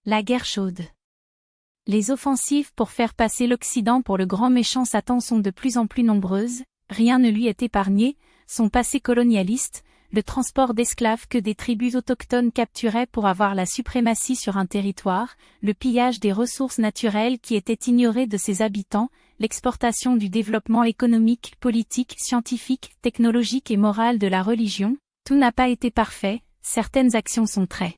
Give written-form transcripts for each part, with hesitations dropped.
La guerre chaude. Les offensives pour faire passer l'Occident pour le grand méchant Satan sont de plus en plus nombreuses, rien ne lui est épargné, son passé colonialiste, le transport d'esclaves que des tribus autochtones capturaient pour avoir la suprématie sur un territoire, le pillage des ressources naturelles qui étaient ignorées de ses habitants, l'exportation du développement économique, politique, scientifique, technologique et moral de la religion, tout n'a pas été parfait, certaines actions sont très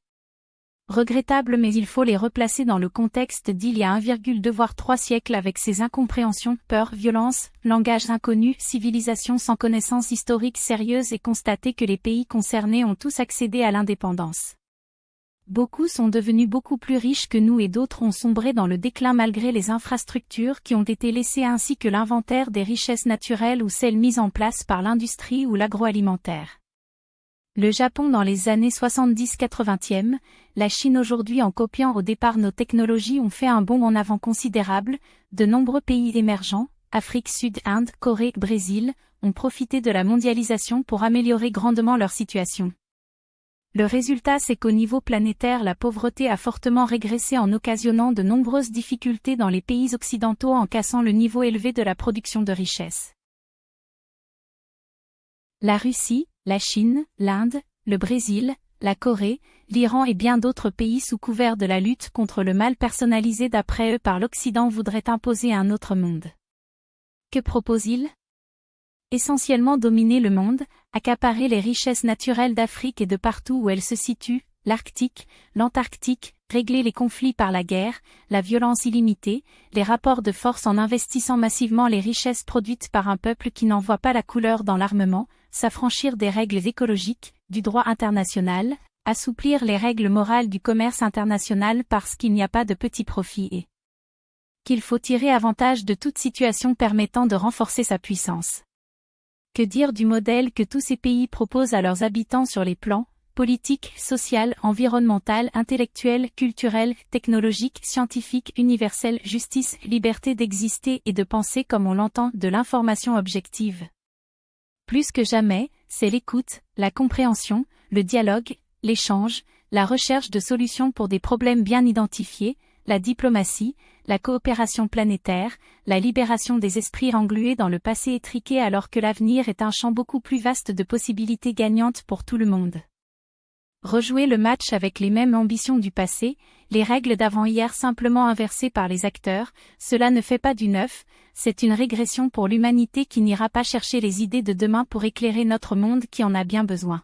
regrettables mais il faut les replacer dans le contexte d'il y a 1,2 voire 3 siècles avec ses incompréhensions, peurs, violences, langages inconnus, civilisation sans connaissance historique sérieuse et constater que les pays concernés ont tous accédé à l'indépendance. Beaucoup sont devenus beaucoup plus riches que nous et d'autres ont sombré dans le déclin malgré les infrastructures qui ont été laissées ainsi que l'inventaire des richesses naturelles ou celles mises en place par l'industrie ou l'agroalimentaire. Le Japon dans les années 70-80e, la Chine aujourd'hui en copiant au départ nos technologies ont fait un bond en avant considérable, de nombreux pays émergents, Afrique Sud, Inde, Corée, Brésil, ont profité de la mondialisation pour améliorer grandement leur situation. Le résultat c'est qu'au niveau planétaire la pauvreté a fortement régressé en occasionnant de nombreuses difficultés dans les pays occidentaux en cassant le niveau élevé de la production de richesses. La Russie, la Chine, l'Inde, le Brésil, la Corée, l'Iran et bien d'autres pays sous couvert de la lutte contre le mal personnalisé d'après eux par l'Occident voudraient imposer un autre monde. Que propose-t-il ? Essentiellement dominer le monde, accaparer les richesses naturelles d'Afrique et de partout où elles se situent, l'Arctique, l'Antarctique, régler les conflits par la guerre, la violence illimitée, les rapports de force en investissant massivement les richesses produites par un peuple qui n'en voit pas la couleur dans l'armement, s'affranchir des règles écologiques, du droit international, assouplir les règles morales du commerce international parce qu'il n'y a pas de petits profits et qu'il faut tirer avantage de toute situation permettant de renforcer sa puissance. Que dire du modèle que tous ces pays proposent à leurs habitants sur les plans politique, social, environnemental, intellectuel, culturel, technologique, scientifique, universel, justice, liberté d'exister et de penser comme on l'entend, de l'information objective. Plus que jamais, c'est l'écoute, la compréhension, le dialogue, l'échange, la recherche de solutions pour des problèmes bien identifiés, la diplomatie, la coopération planétaire, la libération des esprits englués dans le passé étriqué alors que l'avenir est un champ beaucoup plus vaste de possibilités gagnantes pour tout le monde. Rejouer le match avec les mêmes ambitions du passé, les règles d'avant-hier simplement inversées par les acteurs, cela ne fait pas du neuf, c'est une régression pour l'humanité qui n'ira pas chercher les idées de demain pour éclairer notre monde qui en a bien besoin.